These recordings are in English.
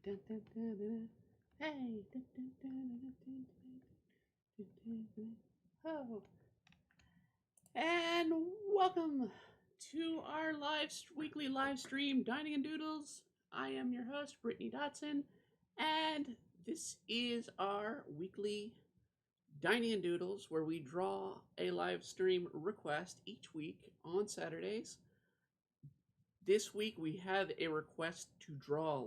dun, dun, dun, dun. Hey. Oh. And welcome to our weekly live stream, Dining and Doodles. I am your host, Brittany Dotson, and this is our weekly Dining and Doodles, where we draw a live stream request each week on Saturdays. This week we have a request to draw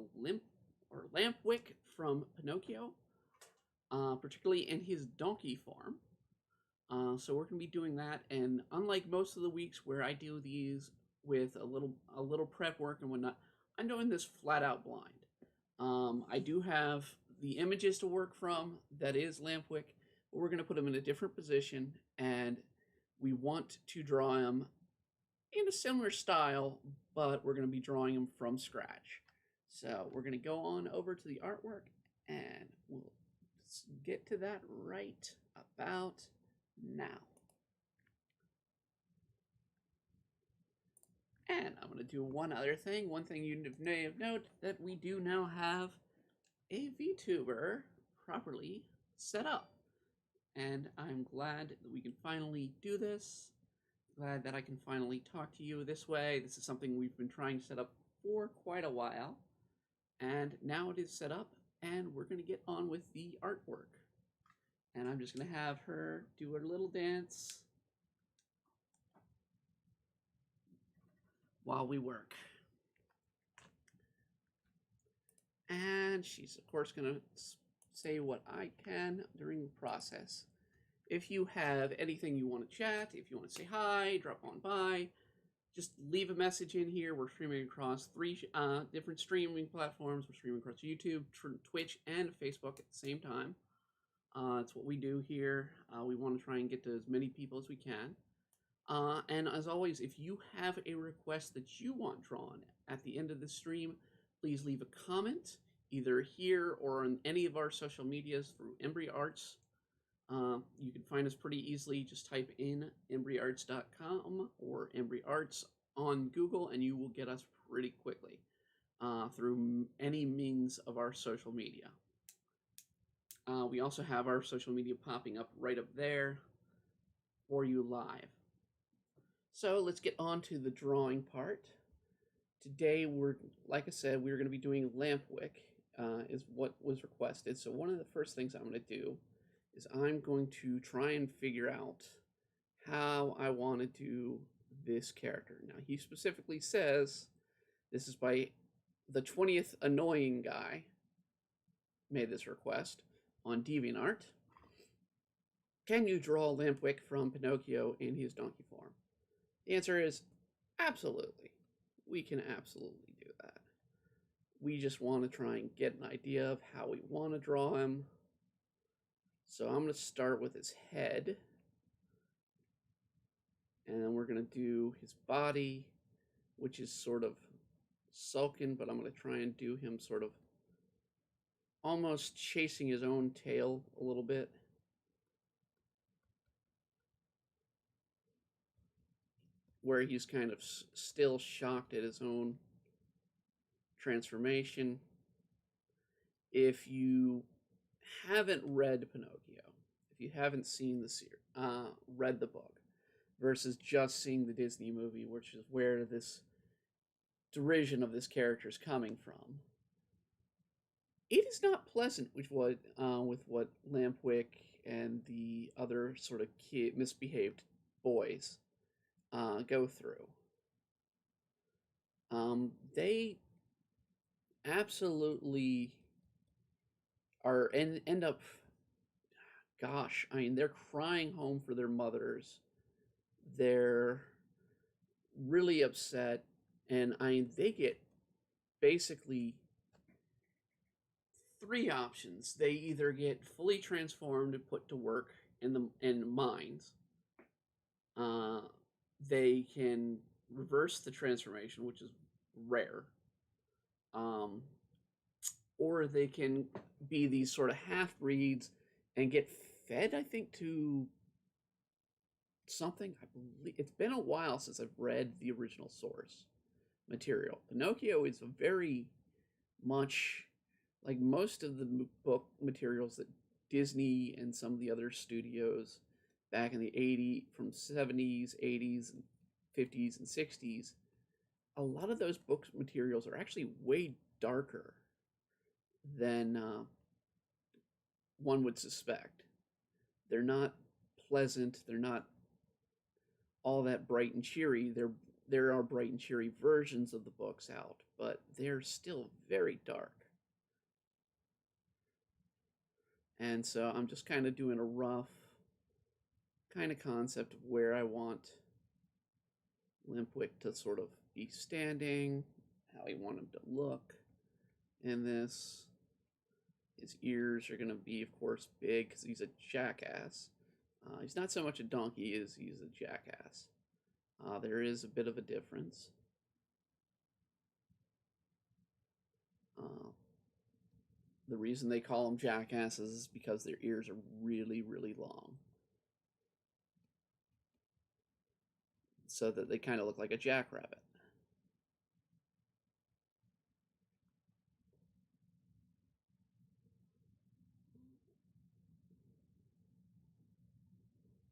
Lampwick from Pinocchio, particularly in his donkey form. So we're going to be doing that, and unlike most of the weeks where I do these with a little prep work and whatnot, I'm doing this flat out blind. I do have the images to work from, that is Lampwick, but we're going to put him in a different position, and we want to draw him in a similar style, but we're going to be drawing him from scratch. So we're going to go on over to the artwork, and we'll get to that right about now. And I'm going to do one other thing. One thing you may have noted, that we do now have a VTuber properly set up. And I'm glad that we can finally do this. Glad that I can finally talk to you this way. This is something we've been trying to set up for quite a while. And now it is set up, and we're going to get on with the artwork. And I'm just going to have her do her little dance while we work. And she's, of course, going to say what I can during the process. If you have anything you want to chat, if you want to say hi, drop on by, just leave a message in here. We're streaming across 3 different streaming platforms. We're streaming across YouTube, Twitch, and Facebook at the same time. It's what we do here. We want to try and get to as many people as we can. And as always, if you have a request that you want drawn at the end of the stream, please leave a comment, either here or on any of our social medias through Embry Arts. You can find us pretty easily. Just type in embryarts.com or Embry Arts on Google, and you will get us pretty quickly through any means of our social media. We also have our social media popping up right up there for you live. So let's get on to the drawing part. Today, like I said, we're going to be doing Lampwick, is what was requested. So one of the first things I'm going to do is I'm going to try and figure out how I want to do this character. Now, he specifically says, this is by the 20th Annoying Guy, made this request on DeviantArt. Can you draw Lampwick from Pinocchio in his donkey form? The answer is absolutely. We can absolutely do that. We just want to try and get an idea of how we want to draw him. So I'm going to start with his head. And then we're going to do his body, which is sort of sullen, but I'm going to try and do him sort of almost chasing his own tail a little bit. Where he's kind of still shocked at his own transformation. If you haven't read Pinocchio, if you haven't seen the series, read the book, versus just seeing the Disney movie, which is where this derision of this character is coming from, it is not pleasant with what Lampwick and the other sort of misbehaved boys go through. They absolutely are end up, gosh, I mean, they're crying home for their mothers. They're really upset, and they get basically 3 options. They either get fully transformed and put to work in mines. They can reverse the transformation, which is rare. Or they can be these sort of half-breeds and get fed, I think, to something. I believe it's been a while since I've read the original source material. Pinocchio is very much like most of the book materials that Disney and some of the other studios back in the 80s, from 70s, 80s, and 50s and 60s, a lot of those book materials are actually way darker than one would suspect. They're not pleasant. They're not all that bright and cheery. There are bright and cheery versions of the books out, but they're still very dark. And so I'm just kind of doing a rough kind of concept of where I want Lampwick to sort of be standing, how I want him to look in this. His ears are going to be, of course, big because he's a jackass. He's not so much a donkey as he's a jackass. There is a bit of a difference. The reason they call them jackasses is because their ears are really, really long. So that they kind of look like a jackrabbit.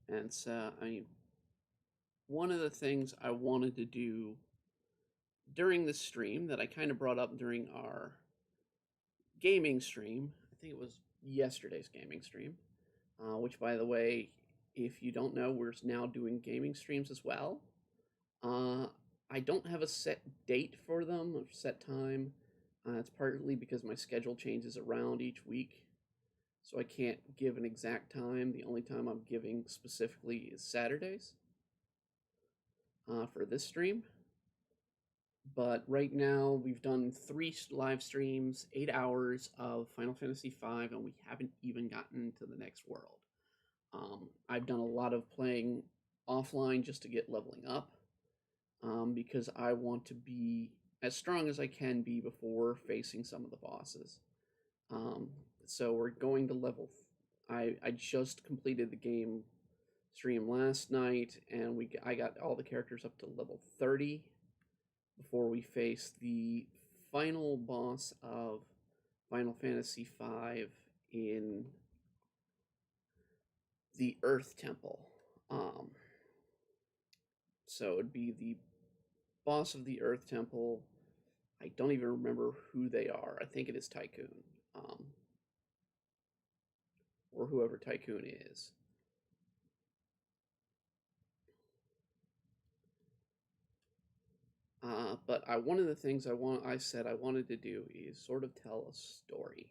And so, I mean, one of the things I wanted to do during the stream that I kind of brought up during our gaming stream, I think it was yesterday's gaming stream, which, by the way, if you don't know, we're now doing gaming streams as well. I don't have a set date for them, or set time. It's partly because my schedule changes around each week, so I can't give an exact time. The only time I'm giving specifically is Saturdays for this stream. But right now, we've done 3 live streams, 8 hours of Final Fantasy V, and we haven't even gotten to the next world. I've done a lot of playing offline just to get leveling up, because I want to be as strong as I can be before facing some of the bosses. So we're going to level. I just completed the game stream last night, and I got all the characters up to level 30 before we face the final boss of Final Fantasy V in the Earth Temple. So it'd be the boss of the Earth Temple. I don't even remember who they are. I think it is Tycoon, or whoever Tycoon is. But one of the things I said I wanted to do is sort of tell a story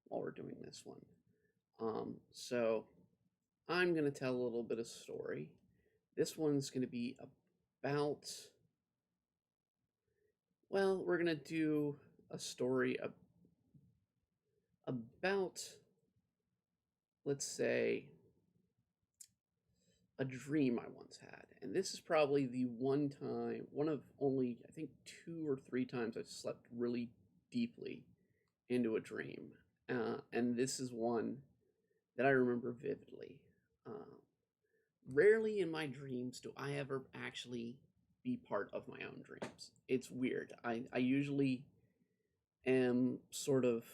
while we're doing this one. So I'm going to tell a little bit of story. This one's going to be about, well, we're going to do a story about, let's say, a dream I once had. And this is probably the one of only, I think, 2 or 3 times I've slept really deeply into a dream. And this is one that I remember vividly. Rarely in my dreams do I ever actually be part of my own dreams. It's weird. I usually am sort of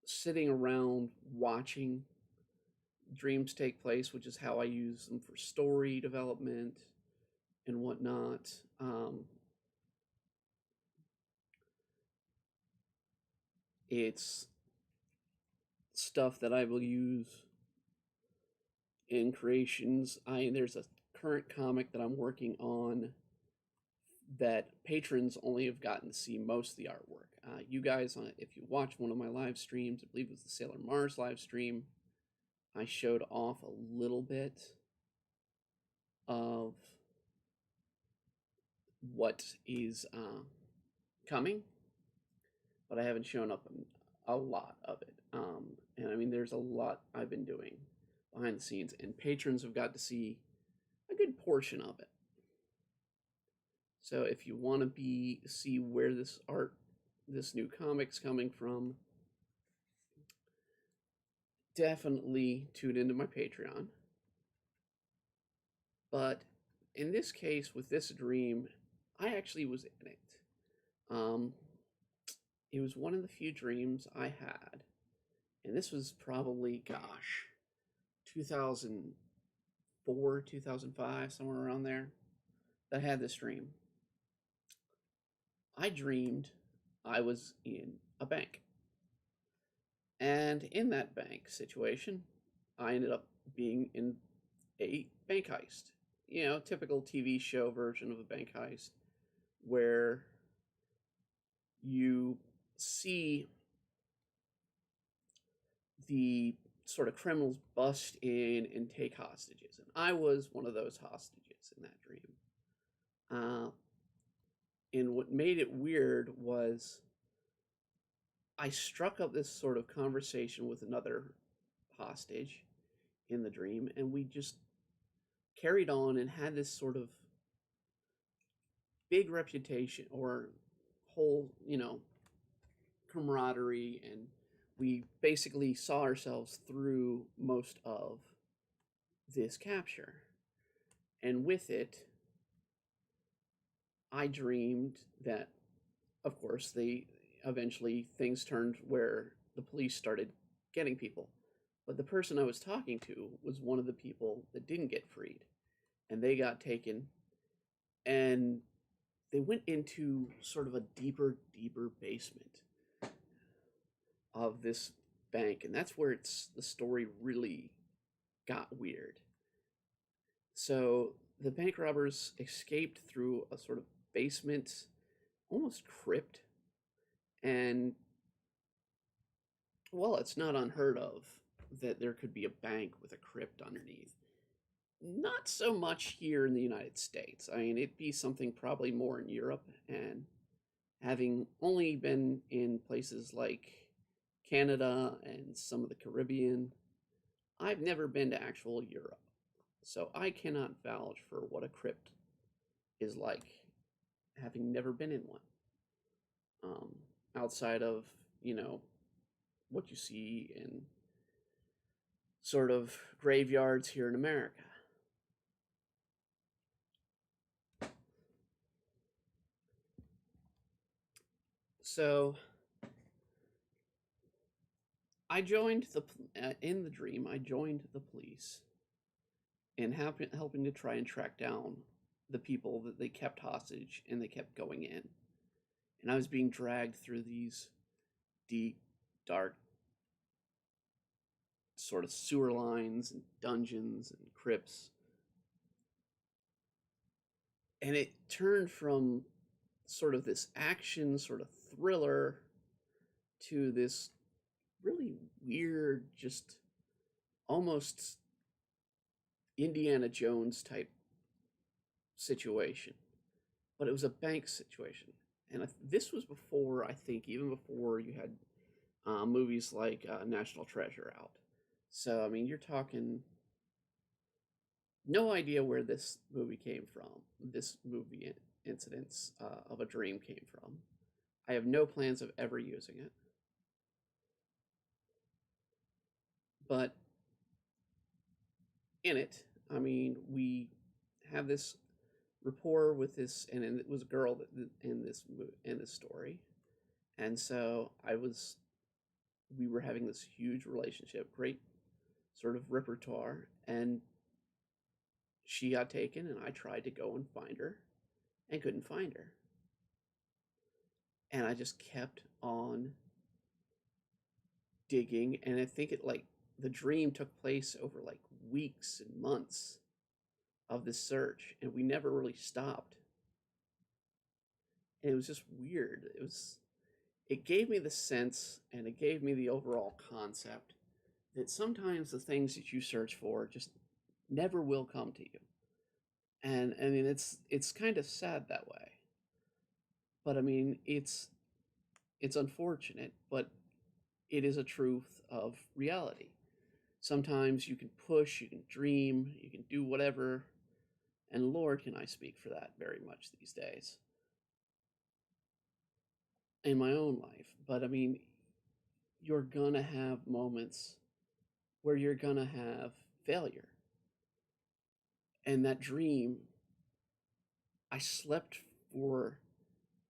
sitting around watching dreams take place, which is how I use them for story development and whatnot. It's stuff that I will use in creations. There's a current comic that I'm working on that patrons only have gotten to see most of the artwork. You guys, if you watch one of my live streams, I believe it was the Sailor Mars live stream, I showed off a little bit of what is coming, but I haven't shown up a lot of it. And I mean, there's a lot I've been doing behind the scenes, and patrons have got to see a good portion of it. So if you want to see where this new comic's coming from, definitely tune into my Patreon. But in this case, with this dream, I actually was in it. It was one of the few dreams I had, and this was probably, gosh, 2004, 2005, somewhere around there, that I had this dream. I dreamed I was in a bank. And in that bank situation, I ended up being in a bank heist. You know, typical TV show version of a bank heist where you see the sort of criminals bust in and take hostages. And I was one of those hostages in that dream. Uh, and what made it weird was I struck up this sort of conversation with another hostage in the dream, and we just carried on and had this sort of big reputation or whole, camaraderie, and we basically saw ourselves through most of this capture. And with it, I dreamed that, of course, they eventually things turned where the police started getting people. But the person I was talking to was one of the people that didn't get freed, and they got taken, and they went into sort of a deeper basement of this bank, and that's where the story really got weird. So the bank robbers escaped through a sort of basement, almost crypt, and well, it's not unheard of that there could be a bank with a crypt underneath. Not so much here in the United States. I mean, it'd be something probably more in Europe, and having only been in places like Canada and some of the Caribbean, I've never been to actual Europe. So I cannot vouch for what a crypt is like, having never been in one. Um, Outside of, what you see in sort of graveyards here in America. So I joined in the dream. I joined the police and helping to try and track down the people that they kept hostage, and they kept going in. And I was being dragged through these deep, dark, sort of sewer lines and dungeons and crypts. And it turned from sort of this action, sort of thriller, to this really weird, just almost Indiana Jones type situation. But it was a bank situation. And this was before, I think, even before you had movies like National Treasure out. So, I mean, you're talking no idea where this movie came from, this movie incidents of a dream came from. I have no plans of ever using it. But in it, I mean, we have this rapport with this, and it was a girl that, in this story, and so we were having this huge relationship, great sort of repertoire, and she got taken, and I tried to go and find her, and couldn't find her, and I just kept on digging, and I think the dream took place over like weeks and months of this search, and we never really stopped. And it was just weird. It gave me the sense, and it gave me the overall concept that sometimes the things that you search for just never will come to you. And I mean, it's kind of sad that way. But I mean, it's unfortunate, but it is a truth of reality. Sometimes you can push, you can dream, you can do whatever, and Lord, can I speak for that very much these days in my own life. But I mean, you're gonna have moments where you're gonna have failure. And that dream, I slept for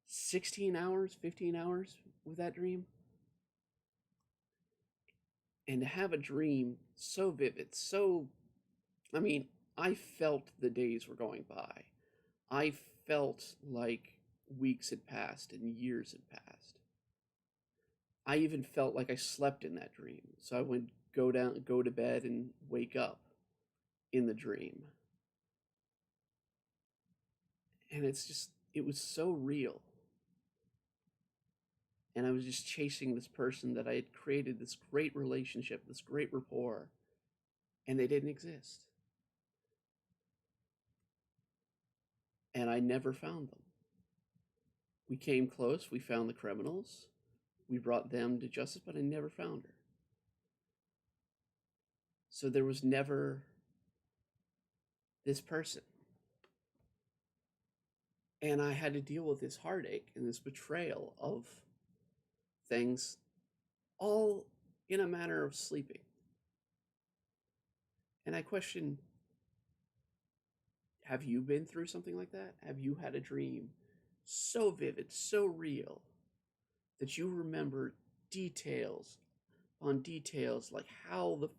16 hours, 15 hours with that dream. And to have a dream so vivid, so, I mean, I felt the days were going by. I felt like weeks had passed and years had passed. I even felt like I slept in that dream. So I would go to bed and wake up in the dream. And it was so real. And I was just chasing this person that I had created this great relationship, this great rapport, and they didn't exist. And I never found them. We came close, we found the criminals, we brought them to justice, but I never found her. So there was never this person. And I had to deal with this heartache and this betrayal of things, all in a manner of sleeping. And I question, have you been through something like that? Have you had a dream so vivid, so real, that you remember details on details, like how the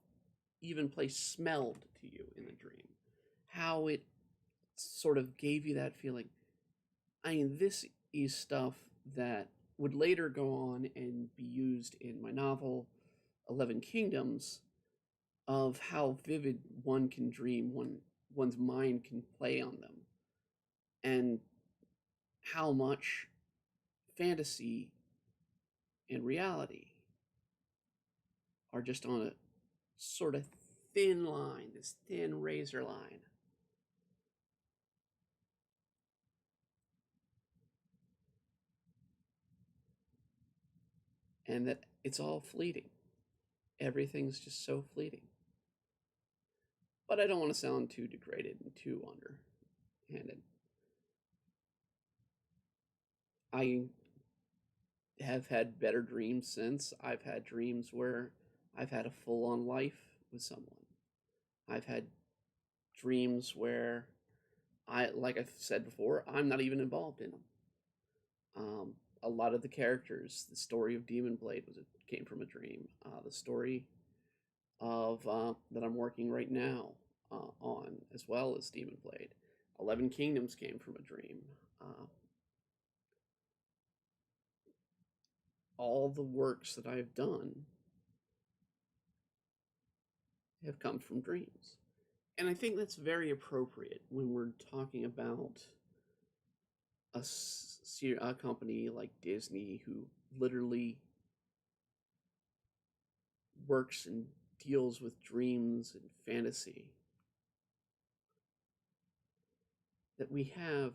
even place smelled to you in the dream, how it sort of gave you that feeling? I mean, this is stuff that would later go on and be used in my novel, 11 Kingdoms, of how vivid one can dream, one's mind can play on them, and how much fantasy and reality are just on a sort of thin line, this thin razor line. And that it's all fleeting. Everything's just so fleeting. But I don't want to sound too degraded and too underhanded. I have had better dreams since. I've had dreams where I've had a full on life with someone. I've had dreams where like I've said before, I'm not even involved in them. A lot of the characters, the story of Demon Blade came from a dream. The story of that I'm working right now on, as well as Demon Blade, 11 Kingdoms came from a dream. All the works that I've done have come from dreams. And I think that's very appropriate when we're talking about a company like Disney, who literally works and deals with dreams and fantasy. That we have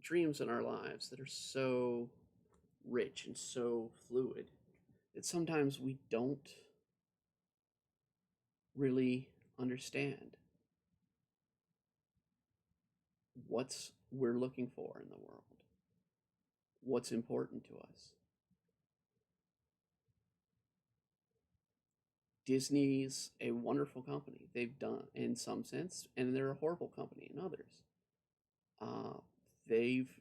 dreams in our lives that are so rich and so fluid that sometimes we don't really understand what's we're looking for in the world, what's important to us. Disney's a wonderful company. They've done, in some sense, and they're a horrible company in others. They've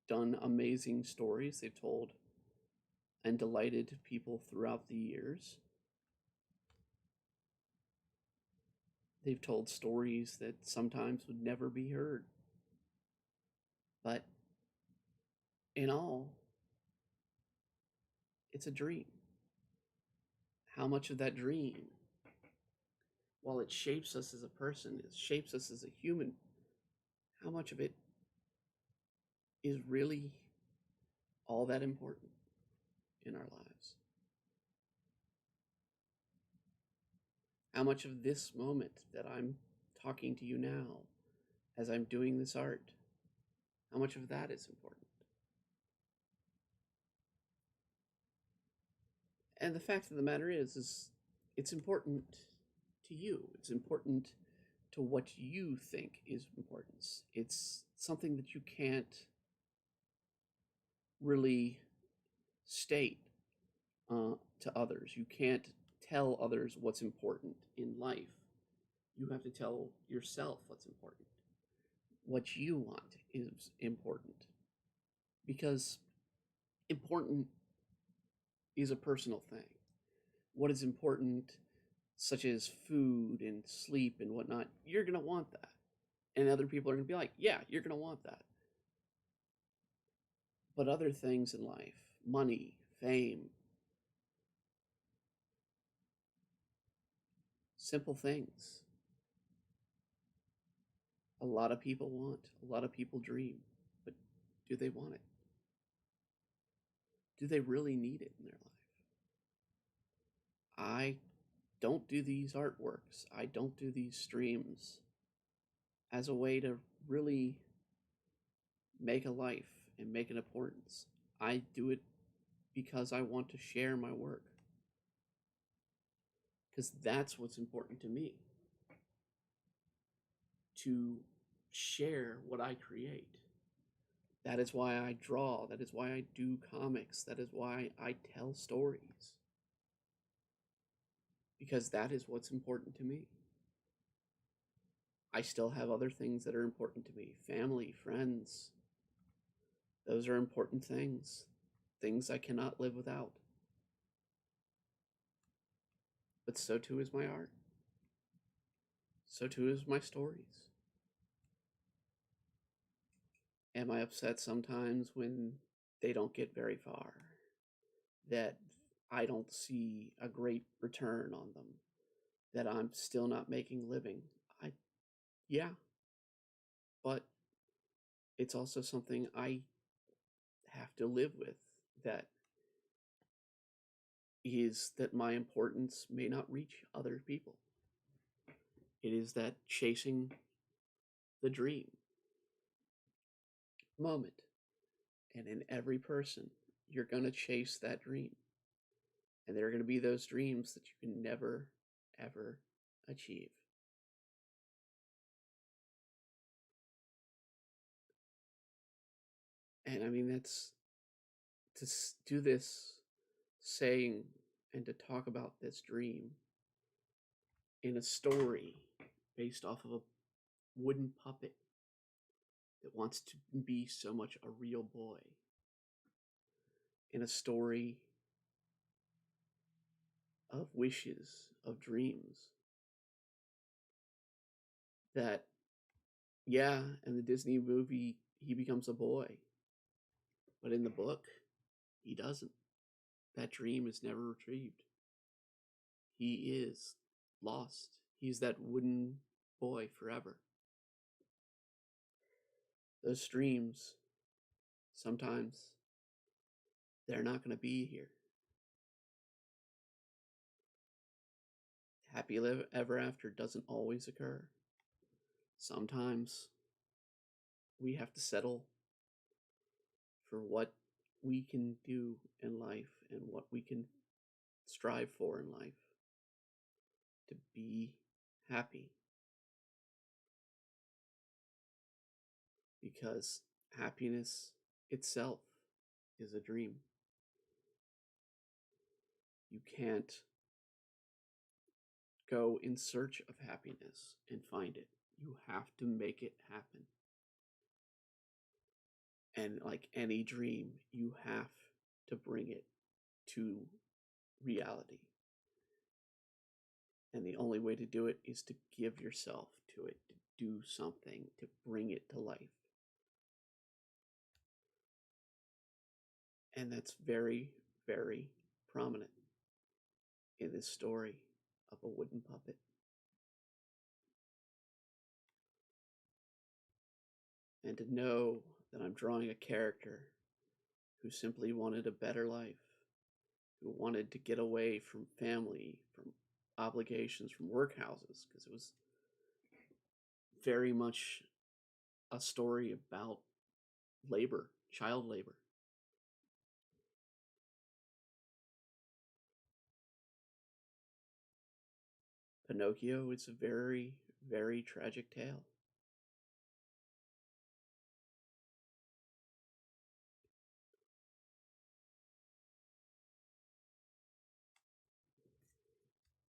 done amazing stories. They've told and delighted people throughout the years. They've told stories that sometimes would never be heard. But in all, it's a dream. How much of that dream, while it shapes us as a person, it shapes us as a human, how much of it is really all that important in our lives? How much of this moment that I'm talking to you now, as I'm doing this art, how much of that is important? And the fact of the matter is it's important to you. It's important to what you think is importance. It's something that you can't really state to others. You can't tell others what's important in life. You have to tell yourself what's important. What you want is important. because important is a personal thing. What is important, such as food and sleep and whatnot, you're going to want that. And other people are going to be like, yeah, you're going to want that. But other things in life, money, fame, simple things, a lot of people want, a lot of people dream. But do they want it? Do they really need it in their life? I don't do these artworks, I don't do these streams as a way to really make a life and make an importance. I do it because I want to share my work. Because that's what's important to me. To share what I create. That is why I draw. That is why I do comics. That is why I tell stories. Because that is what's important to me. I still have other things that are important to me. Family, friends. Those are important things. Things I cannot live without. But so too is my art. So too is my stories. Am I upset sometimes when they don't get very far? That I don't see a great return on them? That I'm still not making a living? Yeah, but it's also something I have to live with. That is that my importance may not reach other people. It is that chasing the dream moment. And in every person, you're going to chase that dream. And there are going to be those dreams that you can never, ever achieve. And I mean, that's to do this saying and to talk about this dream in a story based off of a wooden puppet that wants to be so much a real boy, in a story of wishes, of dreams, that, yeah, in the Disney movie, he becomes a boy, but in the book, he doesn't. That dream is never retrieved. He is lost. He's that wooden boy forever. Those dreams, sometimes, they're not going to be here. Happy ever after doesn't always occur. Sometimes we have to settle for what we can do in life and what we can strive for in life to be happy. Because happiness itself is a dream. You can't go in search of happiness and find it. You have to make it happen. And like any dream, you have to bring it to reality. And the only way to do it is to give yourself to it, to do something, to bring it to life. And that's very, very prominent in this story of a wooden puppet. And to know that I'm drawing a character who simply wanted a better life, who wanted to get away from family, from obligations, from workhouses, because it was very much a story about labor, child labor. Pinocchio is a very, very tragic tale.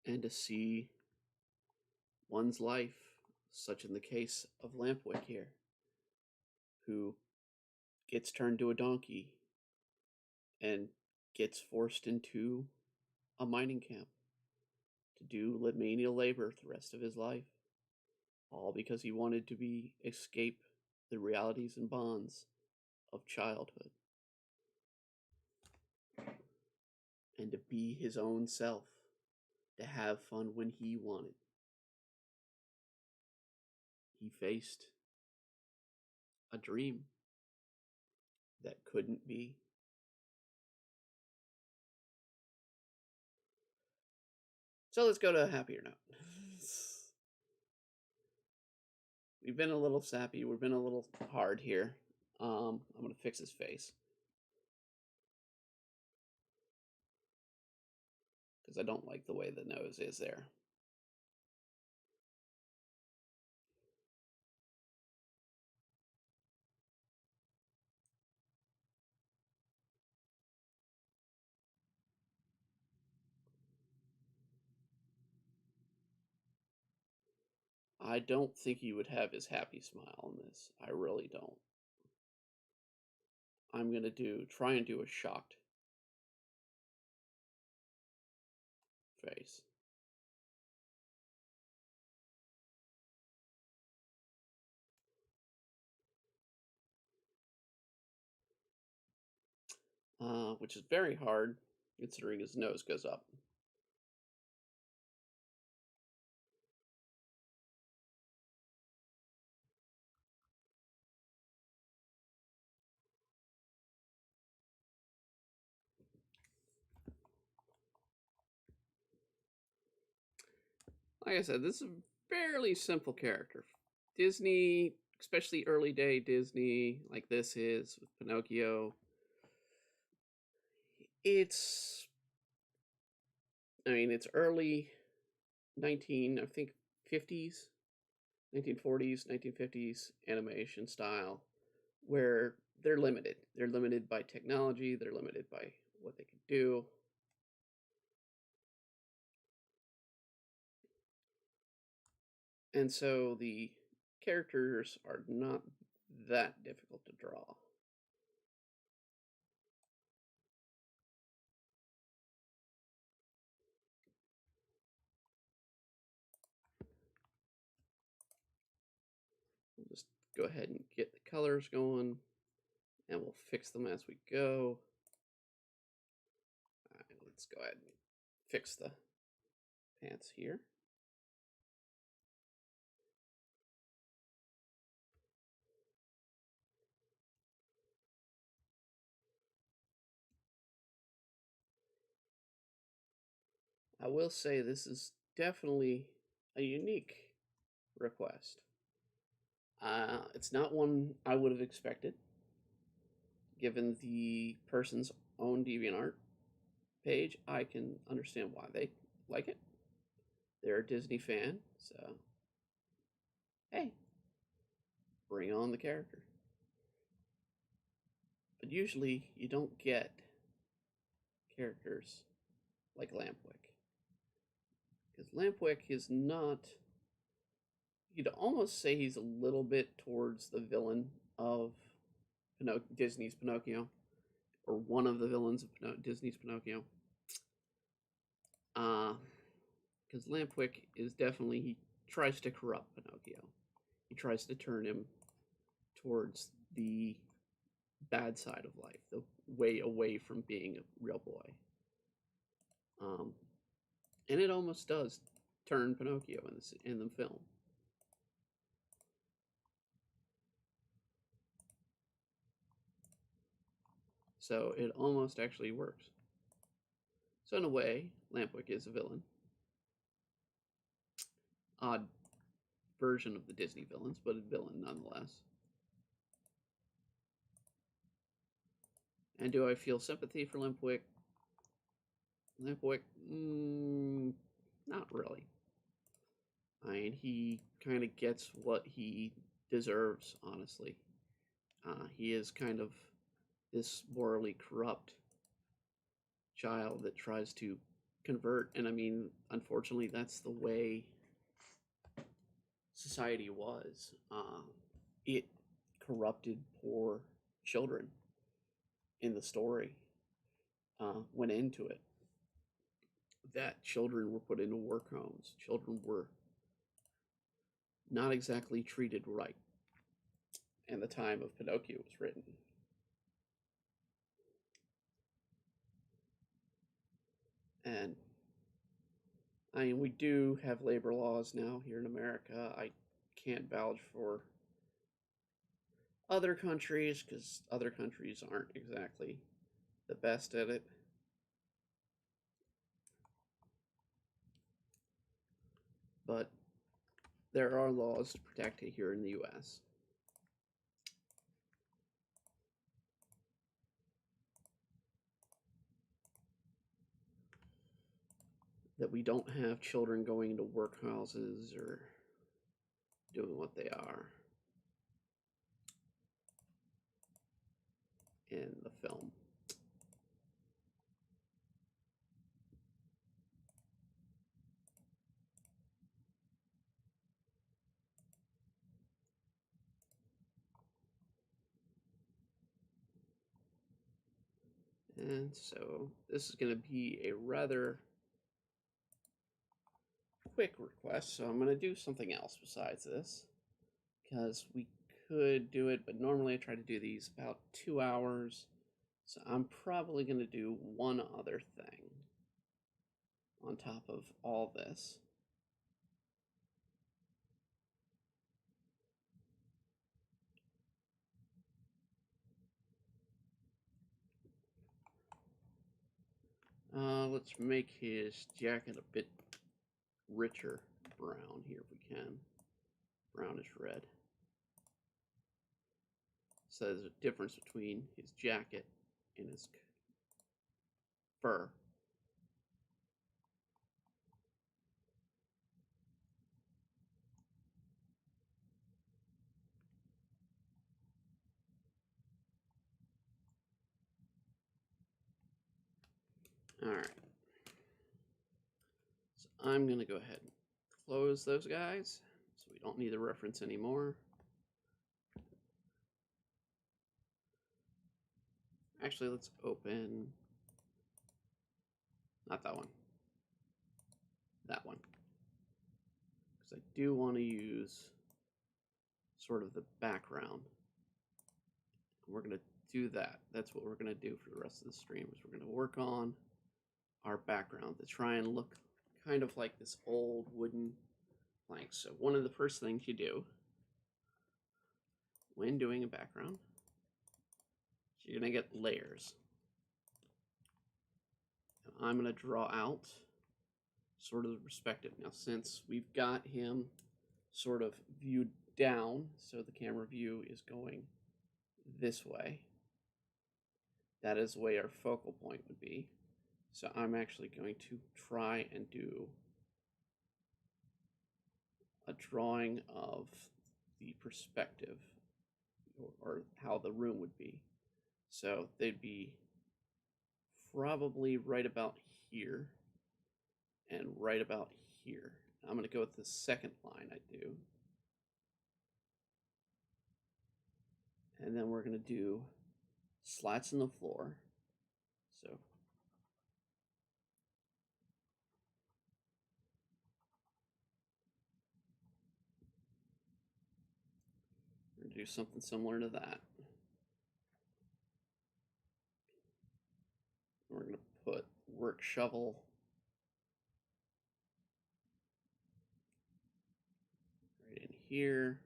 And to see one's life, such in the case of Lampwick here, who gets turned to a donkey and gets forced into a mining camp to do menial labor the rest of his life, all because he wanted to escape the realities and bonds of childhood and to be his own self, to have fun when he wanted. He faced a dream that couldn't be. So let's go to a happier note. We've been a little sappy. We've been a little hard here. I'm going to fix his face, because I don't like the way the nose is there. I don't think he would have his happy smile on this. I really don't. I'm going to try and do a shocked face. Which is very hard considering his nose goes up. Like I said, this is a fairly simple character. Disney, especially early day Disney, like this is with Pinocchio, it's, I mean, it's early 19, I think 50s, 1940s, 1950s animation style, where they're limited. They're limited by technology, they're limited by what they can do. And so the characters are not that difficult to draw. We'll just go ahead and get the colors going, and we'll fix them as we go. All right, let's go ahead and fix the pants here. I will say this is definitely a unique request. It's not one I would have expected, given the person's own DeviantArt page. I can understand why they like it. They're a Disney fan, so hey, bring on the character. But usually you don't get characters like Lampwick, because Lampwick is not. You'd almost say he's a little bit towards the villain of Disney's Pinocchio, or one of the villains of Disney's Pinocchio. Because Lampwick is definitely, he tries to corrupt Pinocchio. He tries to turn him towards the bad side of life, the way away from being a real boy. And it almost does turn Pinocchio in the film. So it almost actually works. So in a way, Lampwick is a villain. Odd version of the Disney villains, but a villain nonetheless. And do I feel sympathy for Lampwick? Lampwick, not really. I mean, he kind of gets what he deserves, honestly. He is kind of this morally corrupt child that tries to convert, and I mean, unfortunately, that's the way society was. It corrupted poor children in the story went into it. That children were put into work homes. Children were not exactly treated right. And the time of Pinocchio was written. And I mean, we do have labor laws now here in America. I can't vouch for other countries because other countries aren't exactly the best at it. But there are laws to protect it here in the US. That we don't have children going into workhouses or doing what they are in the film. And so this is going to be a rather quick request, so I'm going to do something else besides this, because we could do it, but normally I try to do these about 2 hours, so I'm probably going to do one other thing on top of all this. Let's make his jacket a bit richer brown here if we can. Brownish red. So there's a difference between his jacket and his fur. Alright. So I'm going to go ahead and close those guys so we don't need the reference anymore. Actually, let's open, not that one, that one. Because I do want to use sort of the background. We're going to do that. That's what we're going to do for the rest of the stream, is we're going to work on our background to try and look kind of like this old wooden plank. So one of the first things you do when doing a background, you're going to get layers. And I'm going to draw out sort of the perspective. Now, since we've got him sort of viewed down, so the camera view is going this way, that is the way our focal point would be. So I'm actually going to try and do a drawing of the perspective, or how the room would be. So they'd be probably right about here and right about here. I'm going to go with the second line I do. And then we're going to do slats in the floor. So we're going to do something similar to that. We're going to put work shovel right in here.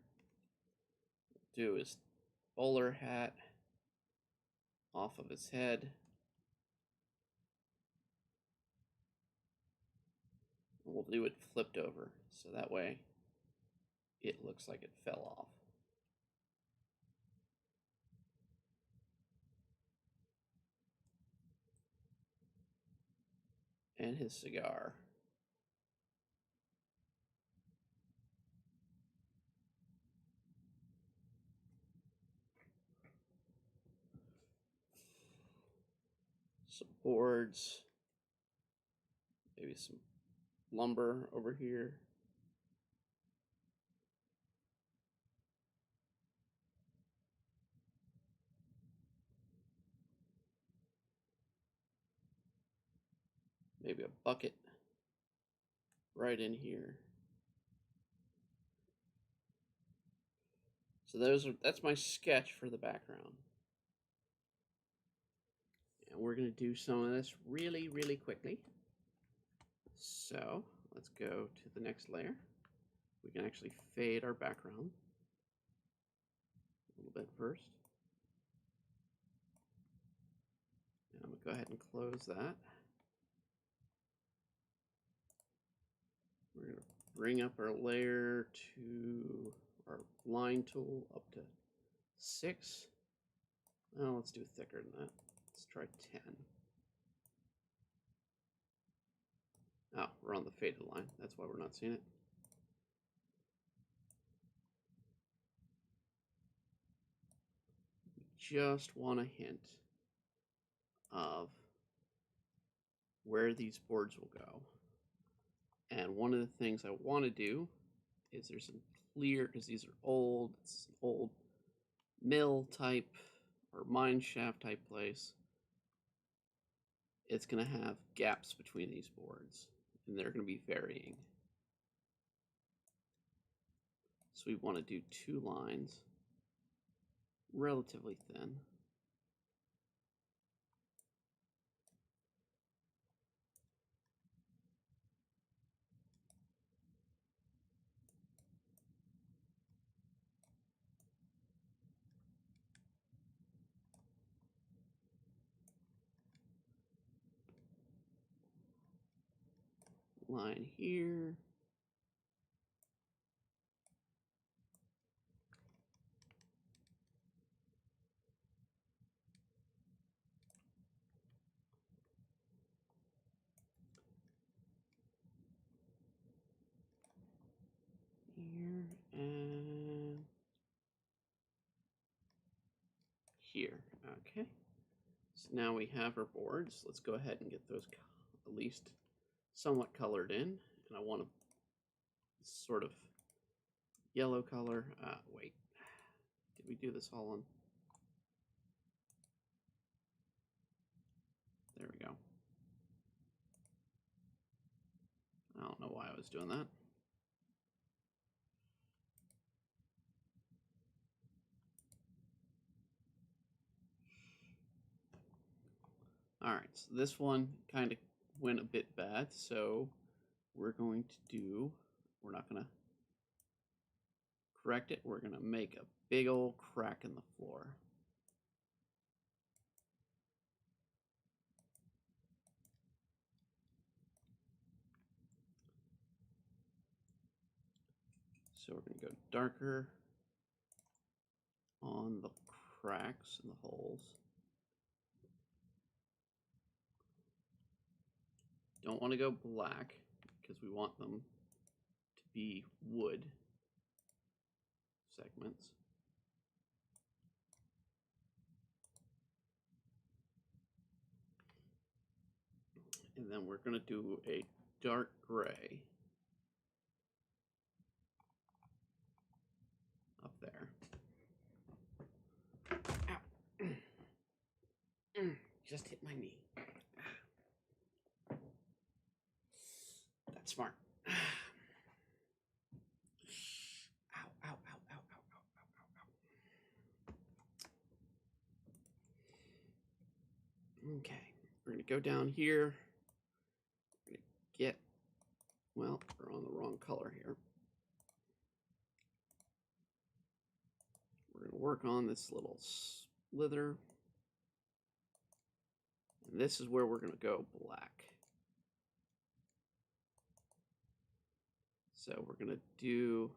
What we'll do is bowler hat off of his head. We'll do it flipped over, so that way it looks like it fell off. And his cigar. Some boards, maybe some lumber over here. maybe a bucket right in here. So that's my sketch for the background. And we're going to do some of this really, really quickly. So let's go to the next layer. We can actually fade our background a little bit first. And I'm going to go ahead and close that. We're going to bring up our layer to our line tool up to 6. Well, let's do thicker than that. Let's try 10. Oh, we're on the faded line. That's why we're not seeing it. Just want a hint of where these boards will go. And one of the things I want to do is there's some clear, because these are old, it's an old mill type or mine shaft type place. It's going to have gaps between these boards, and they're going to be varying. So we want to do 2 lines, relatively thin. Line here. Here and here. Okay. So now we have our boards. Let's go ahead and get those at least somewhat colored in. And I want a sort of yellow color. Wait, did we do this all on? There we go. I don't know why I was doing that. All right, so this one kind of went a bit bad, so we're going to do, we're not going to correct it, we're going to make a big old crack in the floor. So we're going to go darker on the cracks and the holes. Don't want to go black because we want them to be wood segments. And then we're going to do a dark gray up there. Ow. Just hit my knee. That's smart. Ow, ow, ow, ow, ow, ow, ow, ow. Okay, we're going to go down here. We're going to get, well, we're on the wrong color here. We're going to work on this little slither. And this is where we're going to go black. So we're going to do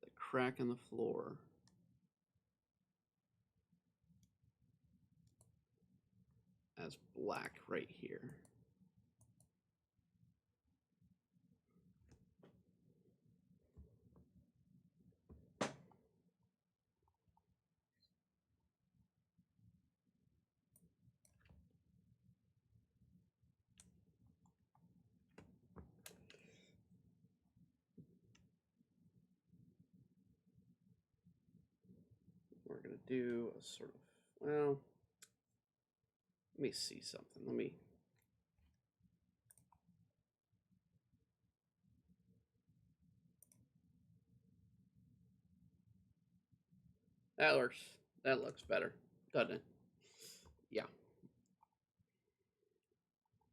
the crack in the floor as black right here. We're going to do a sort of, well, let me see something. That works. That looks better, doesn't it? Yeah.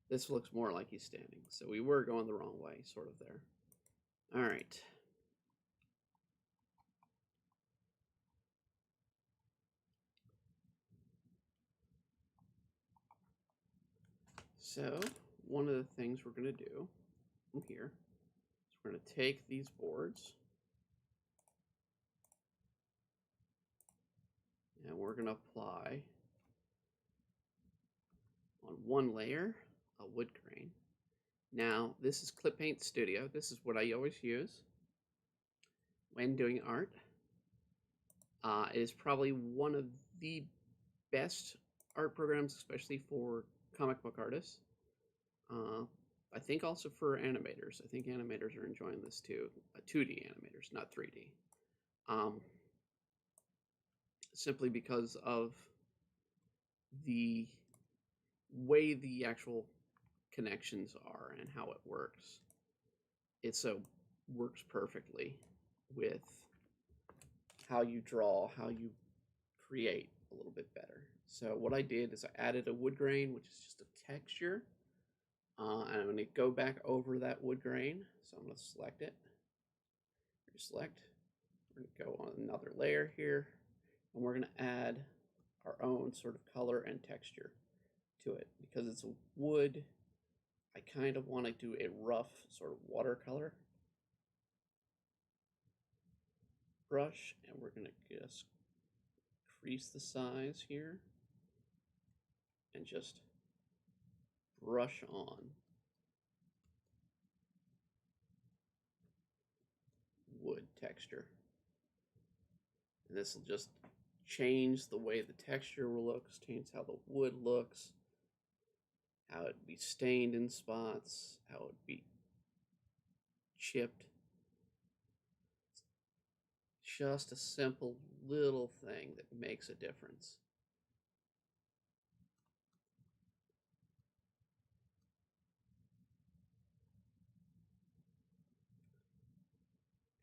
This looks more like he's standing. So we were going the wrong way, sort of there. All right. So one of the things we're going to do from here is we're going to take these boards and we're going to apply on one layer a wood grain. Now, this is Clip Paint Studio. This is what I always use when doing art. It is probably one of the best art programs, especially for comic book artists. I think also for animators. I think animators are enjoying this too. 2D animators, not 3D. Simply because of the way the actual connections are and how it works. It so works perfectly with how you draw, how you create a little bit better. So what I did is I added a wood grain, which is just a texture. And I'm going to go back over that wood grain. So I'm going to select it. Select. We're going to go on another layer here. And we're going to add our own sort of color and texture to it. Because it's a wood, I kind of want to do a rough sort of watercolor brush. And we're going to just increase the size here. And just brush on wood texture. And this will just change the way the texture looks, change how the wood looks, how it'd be stained in spots, how it'd be chipped. Just a simple little thing that makes a difference.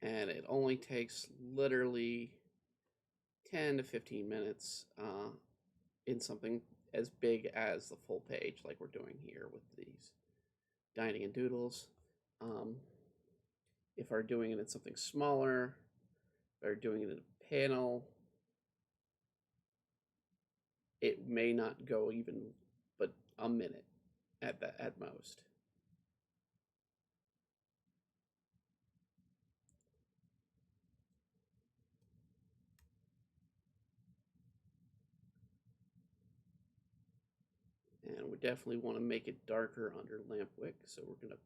And it only takes literally 10 to 15 minutes in something as big as the full page like we're doing here with these Dining and Doodles. If we're doing it in something smaller, or doing it in a panel, it may not go even but a minute at most. And we definitely want to make it darker under Lampwick, so we're going to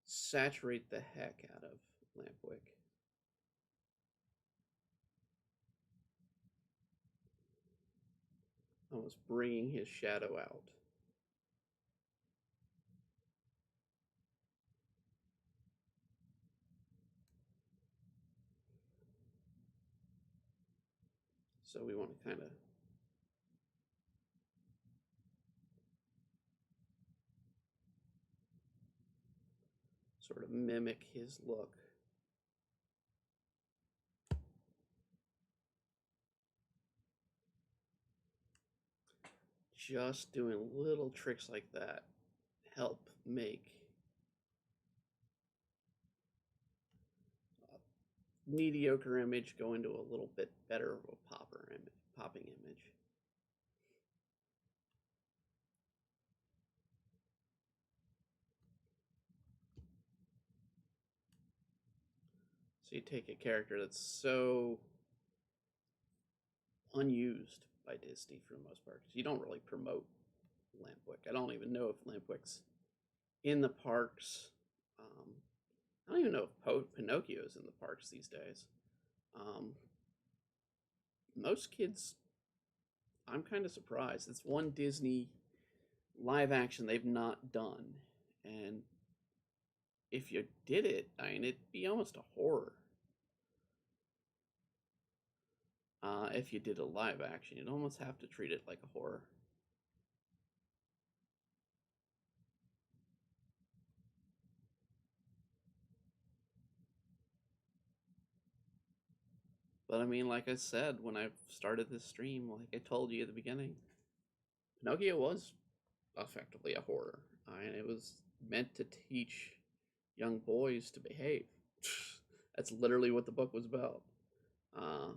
saturate the heck out of Lampwick. Almost bringing his shadow out. So we want to kind of sort of mimic his look. Just doing little tricks like that help make a mediocre image go into a little bit better of a popping image. So you take a character that's so unused by Disney for the most part, because you don't really promote Lampwick. I don't even know if Lampwick's in the parks. I don't even know if Pinocchio is in the parks these days. Most kids, I'm kind of surprised. It's one Disney live action they've not done. And if you did it, I mean, it'd be almost a horror. If you did a live action, you'd almost have to treat it like a horror. But I mean, like I said, when I started this stream, like I told you at the beginning, Pinocchio was effectively a horror. It was meant to teach young boys to behave. That's literally what the book was about. Uh,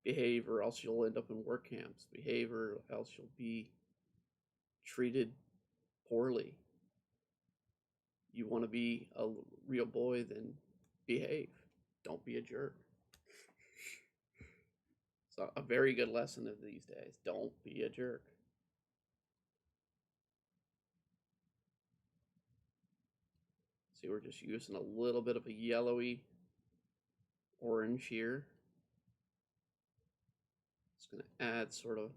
Behave, or else you'll end up in work camps. Behave, or else you'll be treated poorly. You want to be a real boy, then behave. Don't be a jerk. So, a very good lesson of these days. Don't be a jerk. See, we're just using a little bit of a yellowy orange here. It's going to add sort of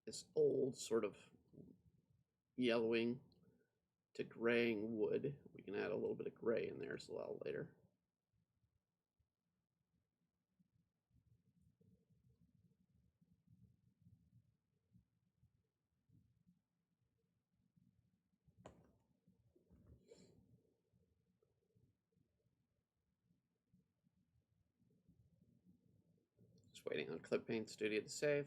this old sort of yellowing to graying wood. We can add a little bit of gray in there as well later. Just waiting on Clip Paint Studio to save.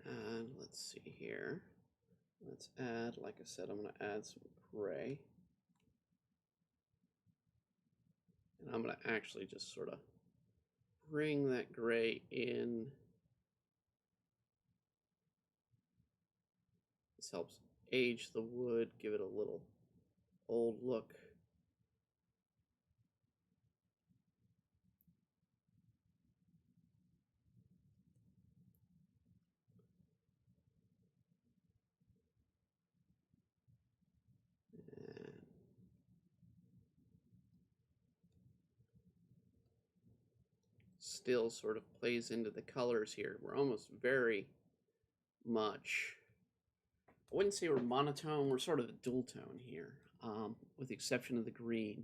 And let's see here. Let's add, like I said, I'm going to add some gray. And I'm going to actually just sort of bring that gray in. This helps age the wood, give it a little old look. And still sort of plays into the colors here. We're almost very much, I wouldn't say we're monotone, we're sort of a dual tone here, with the exception of the green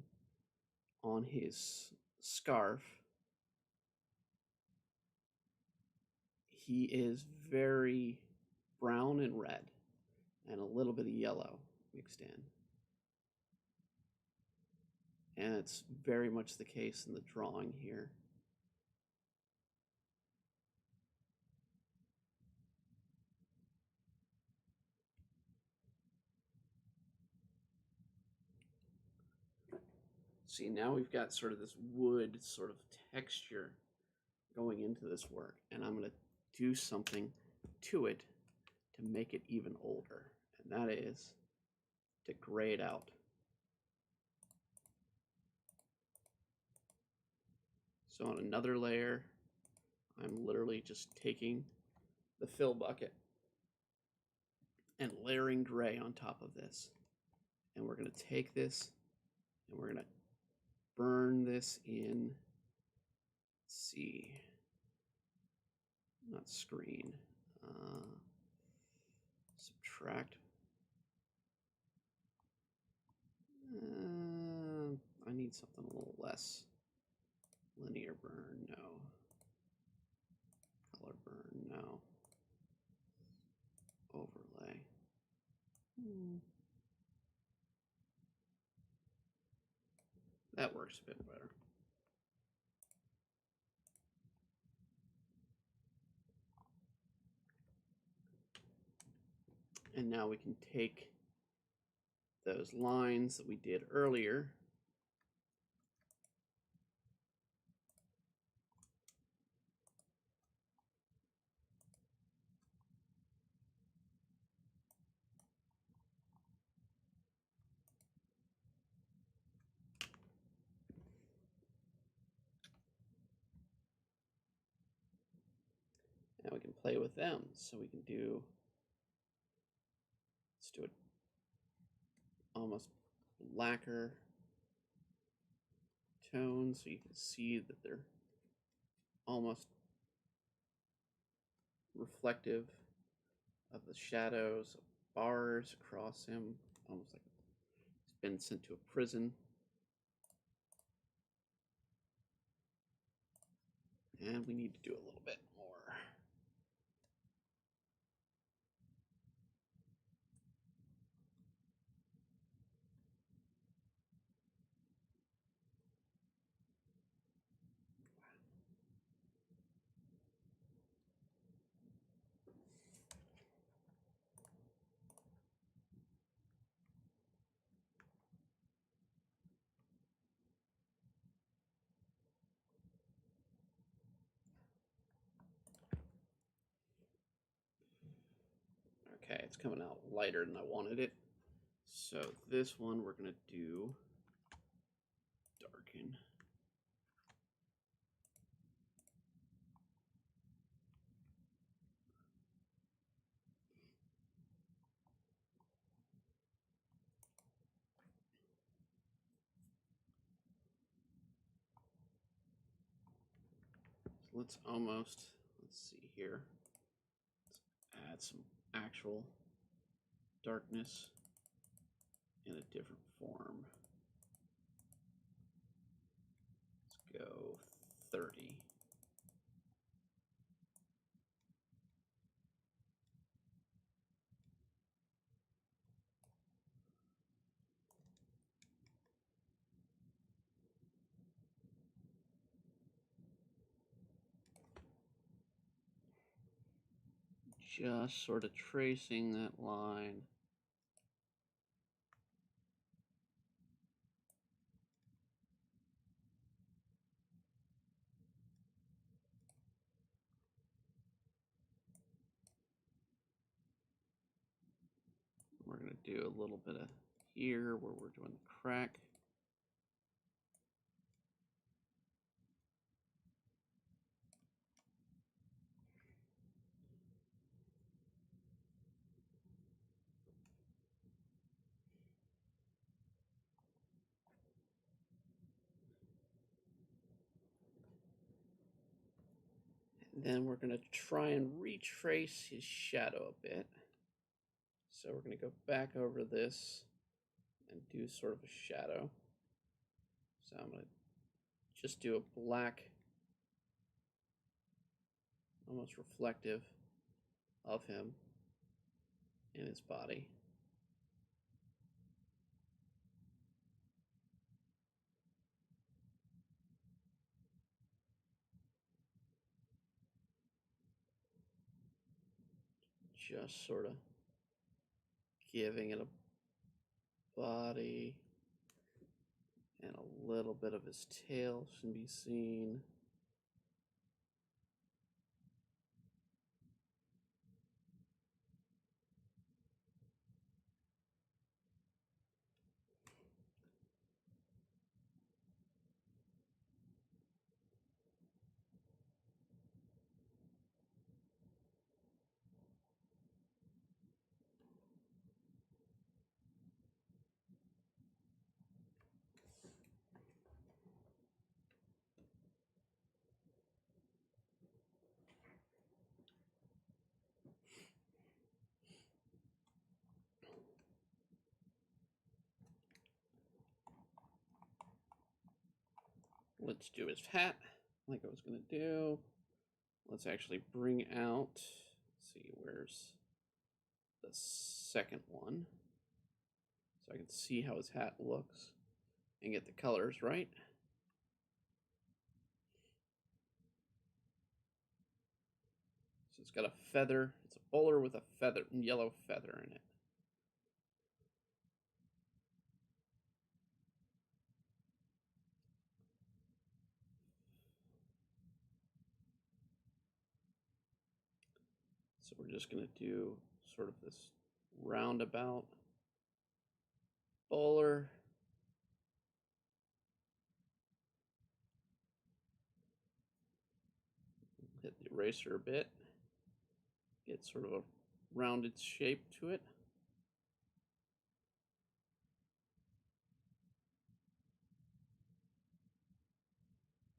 on his scarf. He is very brown and red, and a little bit of yellow mixed in. And it's very much the case in the drawing here. See, now we've got sort of this wood sort of texture going into this work, and I'm going to do something to it to make it even older, and that is to gray it out. So on another layer, I'm literally just taking the fill bucket and layering gray on top of this. And we're going to take this and we're going to burn this in, let's see, not screen, subtract. I need something a little less. Linear burn, no. Color burn, no. Overlay. That works a bit better. And now we can take those lines that we did earlier and we can play with them. So we can do, let's do it almost lacquer tone so you can see that they're almost reflective of the shadows, bars across him, almost like he's been sent to a prison. And we need to do a little bit more. Okay, it's coming out lighter than I wanted it. So this one we're going to do darken. So let's see here. Let's add some actual darkness in a different form. Let's go 30. Just sort of tracing that line. We're going to do a little bit of here where we're doing the crack. And then we're going to try and retrace his shadow a bit. So we're going to go back over this and do sort of a shadow. So I'm going to just do a black, almost reflective of him in his body. Just sort of giving it a body, and a little bit of his tail should be seen. Let's do his hat like I was going to do. Let's actually bring out, let's see, where's the second one? So I can see how his hat looks and get the colors right. So it's got a feather. It's a bowler with a feather, yellow feather in it. So we're just going to do sort of this roundabout bowler. Hit the eraser a bit. Get sort of a rounded shape to it.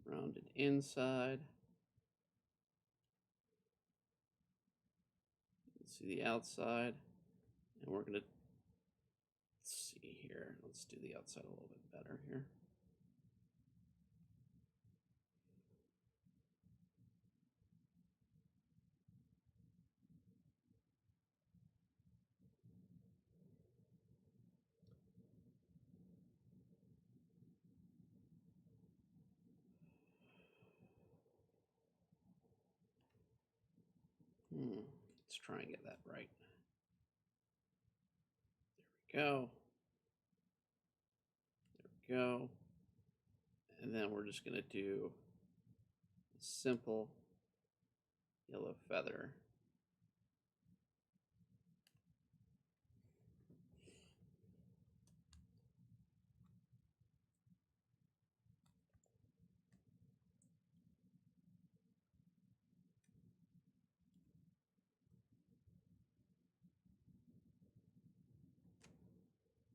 Rounded inside. see the outside, and we're gonna see here. Let's do the outside a little bit better here. Let's try and get that right. There we go. There we go. And then we're just going to do a simple yellow feather.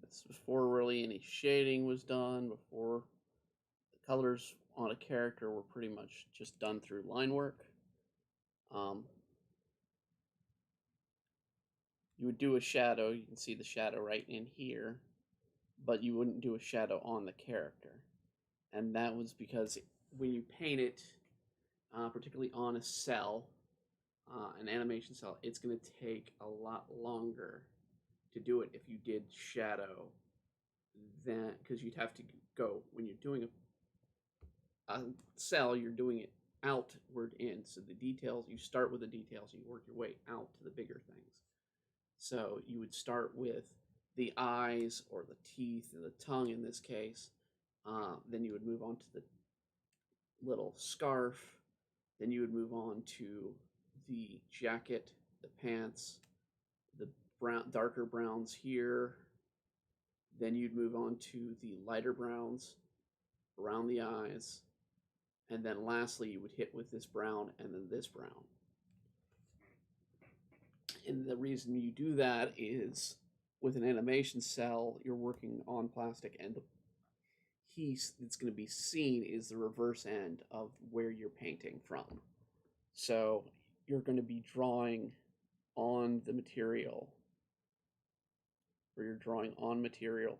This is before really any shading was done, before the colors on a character were pretty much just done through line work. You would do a shadow, you can see the shadow right in here, but you wouldn't do a shadow on the character. And that was because when you paint it, particularly on a cell, an animation cell, it's going to take a lot longer to do it if you did shadow than, because you'd have to go, when you're doing a cell, you're doing it outward in. So the details, you start with the details and you work your way out to the bigger things. So you would start with the eyes or the teeth or the tongue in this case. Then you would move on to the little scarf. Then you would move on to the jacket, the pants, the brown, darker browns here. Then you'd move on to the lighter browns around the eyes. And then lastly, you would hit with this brown and then this brown. And the reason you do that is with an animation cell, you're working on plastic, and the piece that's going to be seen is the reverse end of where you're painting from. So you're going to be drawing on the material, or you're drawing on material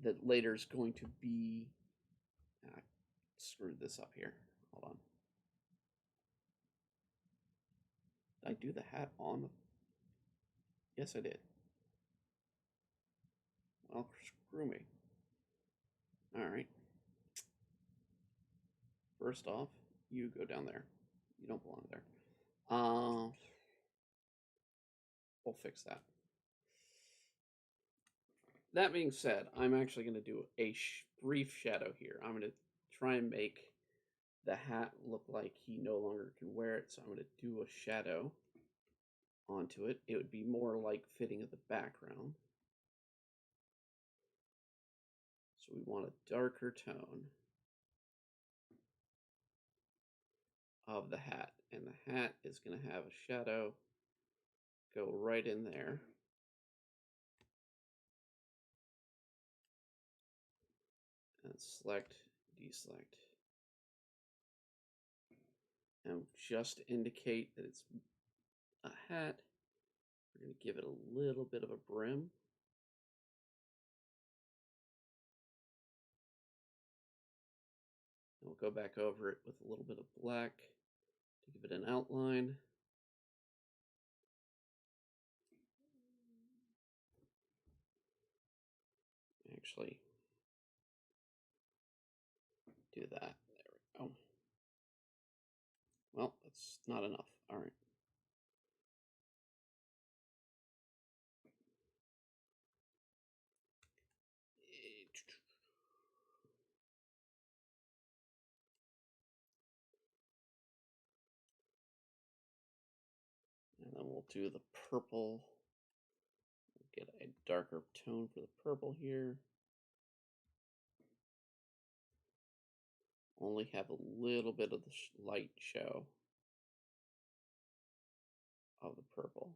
that later is going to be, I screwed this up here, hold on. Did I do the hat on the, yes I did. Well, screw me. Alright. First off, you go down there. You don't belong there. We'll fix that. That being said, I'm actually going to do a brief shadow here. I'm going to try and make the hat look like he no longer can wear it. So I'm going to do a shadow onto it. It would be more like fitting of the background. So we want a darker tone of the hat. And the hat is going to have a shadow go right in there. And select, deselect. And just to indicate that it's a hat, we're going to give it a little bit of a brim. And we'll go back over it with a little bit of black to give it an outline. Actually, do that. There we go. Well, that's not enough. All right. And then we'll do the purple. Get a darker tone for the purple here. Only have a little bit of the light show of the purple.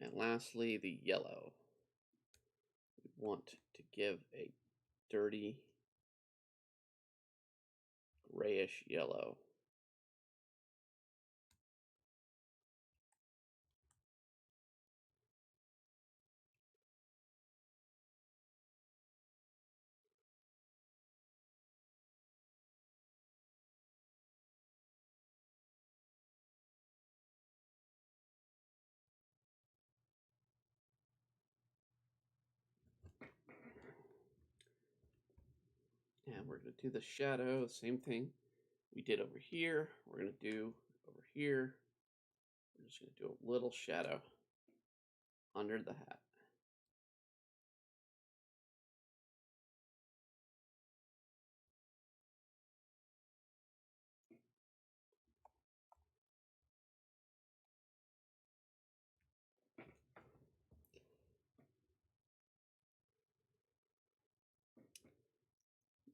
And lastly, the yellow. We want to give a dirty grayish yellow And we're going to do the shadow, same thing we did over here. We're going to do over here. We're just going to do a little shadow under the hat.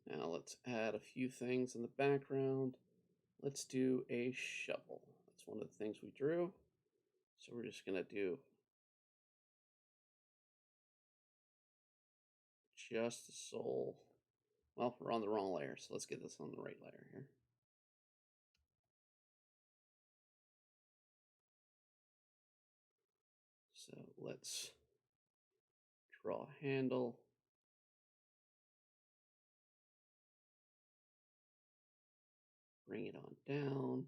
Now let's add a few things in the background. Let's do a shovel. That's one of the things we drew. So we're just going to do just the sole. Well, we're on the wrong layer, so let's get this on the right layer here. So let's draw a handle. Bring it on down.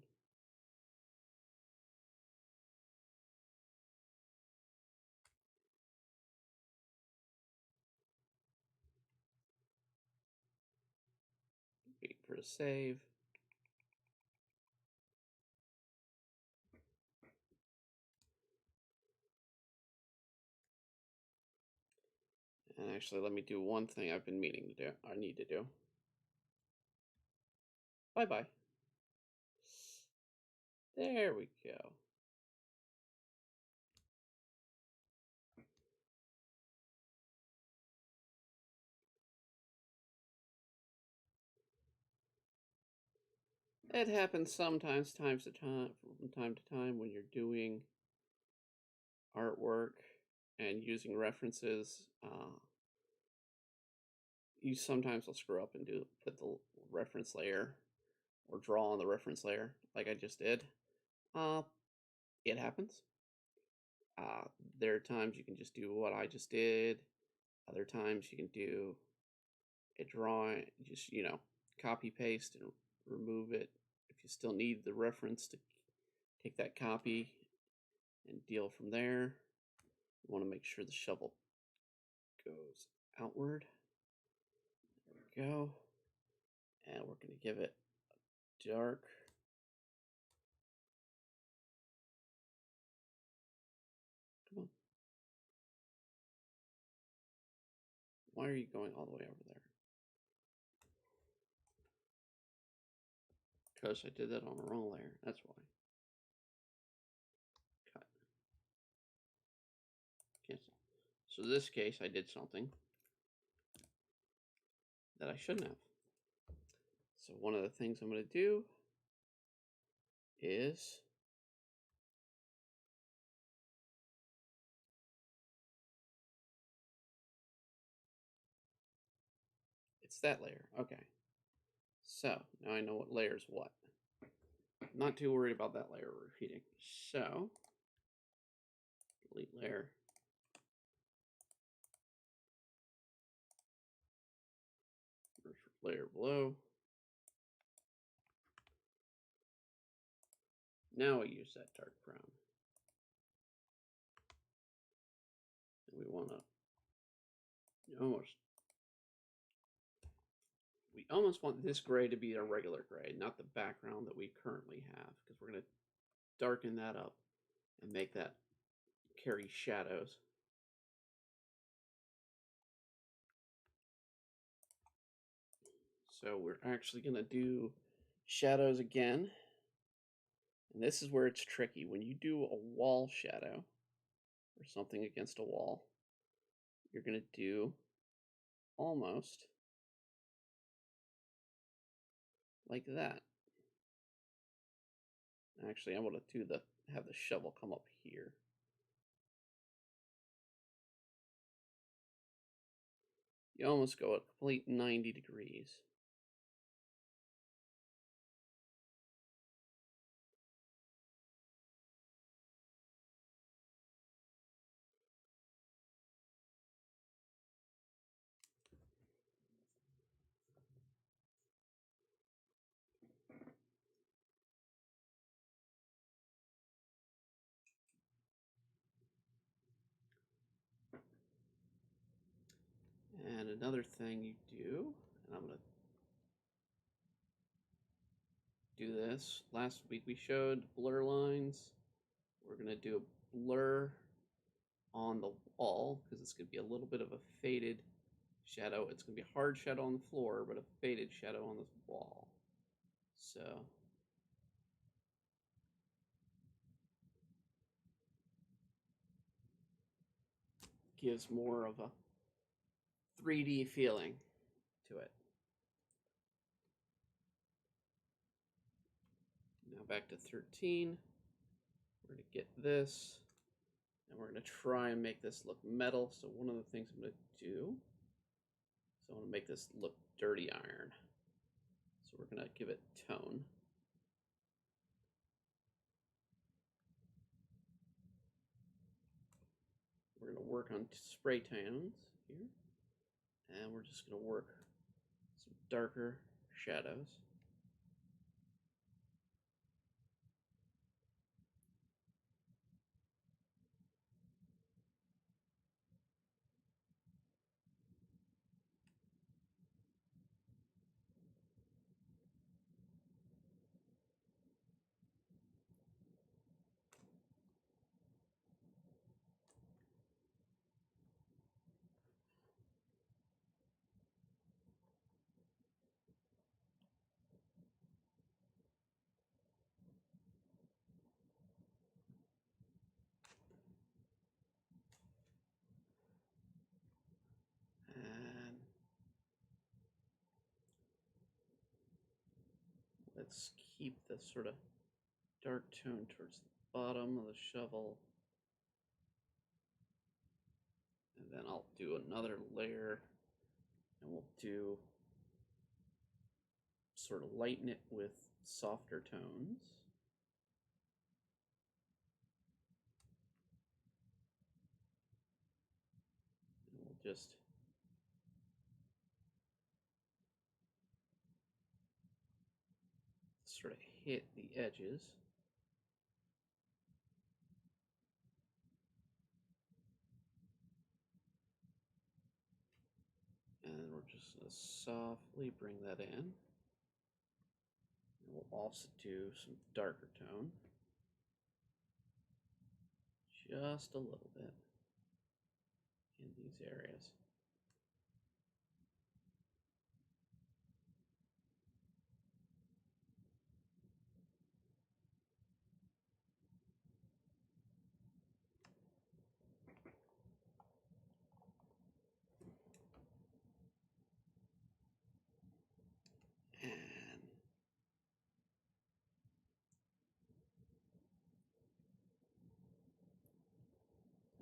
Wait for it to save. And actually, let me do one thing I've been meaning to do. I need to do. Bye-bye. There we go. It happens sometimes, from time to time, when you're doing artwork and using references. You sometimes will screw up and put the reference layer or draw on the reference layer, like I just did. It happens. There are times you can just do what I just did. Other times you can do a drawing, just copy paste and remove it. If you still need the reference, to take that copy and deal from there. You want to make sure the shovel goes outward. There we go. And we're going to give it a dark. Come on. Why are you going all the way over there? Because I did that on the wrong layer. That's why. Cut. Cancel. So in this case, I did something that I shouldn't have. So one of the things I'm going to do is it's that layer. Okay. So now I know what layer is what. I'm not too worried about that layer repeating. So delete layer. Layer below. Now we use that dark brown. And we want to we almost want this gray to be a regular gray, not the background that we currently have, because we're going to darken that up and make that carry shadows. So we're actually going to do shadows again. And this is where it's tricky. When you do a wall shadow or something against a wall, you're going to do almost like that. Actually, I want to have the shovel come up here. You almost go a complete 90 degrees. And another thing you do, and I'm going to do this. Last week we showed blur lines. We're going to do a blur on the wall because it's going to be a little bit of a faded shadow. It's going to be a hard shadow on the floor, but a faded shadow on the wall. So gives more of a 3D feeling to it. Now back to 13. We're going to get this, and we're going to try and make this look metal. So one of the things I'm going to do is I want to make this look dirty iron. So we're going to give it tone. We're going to work on spray tones here, and we're just going to work some darker shadows. And let's keep the sort of dark tone towards the bottom of the shovel. And then I'll do another layer, and we'll do sort of lighten it with softer tones. And we'll just sort of hit the edges. And we're just going to softly bring that in. And we'll also do some darker tone. Just a little bit in these areas.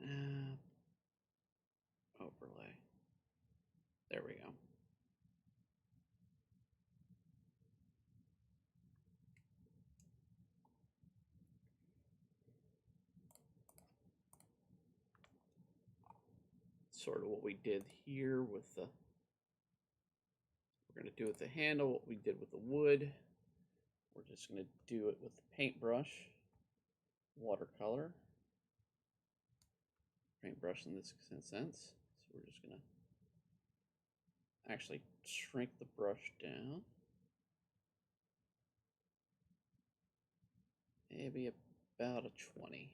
And overlay. There we go. Sort of what we did here with the, we're going to do with the handle, what we did with the wood. We're just going to do it with the paintbrush, watercolor. Paintbrush in this sense. So we're just going to actually shrink the brush down. Maybe about a 20.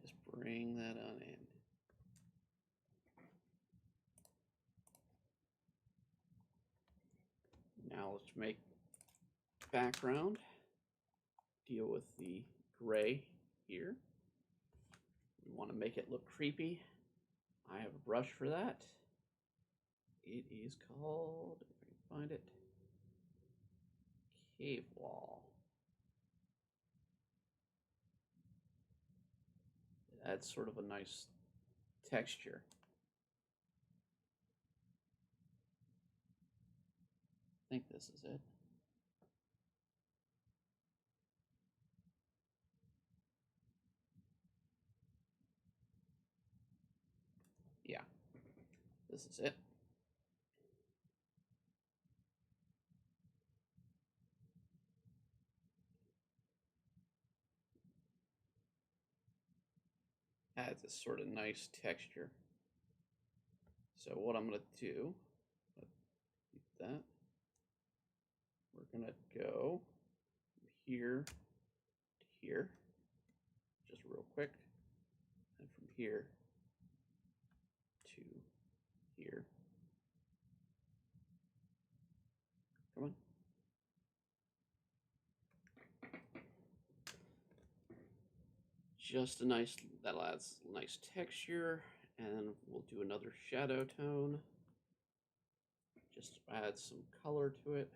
Just bring that on in. Now let's make background. Deal with the gray here. We want to make it look creepy. I have a brush for that. It is called, if I can find it, Cave Wall. It adds sort of a nice texture. I think this is it. This is it. Adds a sort of nice texture. So what I'm going to do, keep that. We're going to go from here to here, just real quick, and from here to here. Come on. Just a nice, that adds nice texture, and we'll do another shadow tone. Just add some color to it.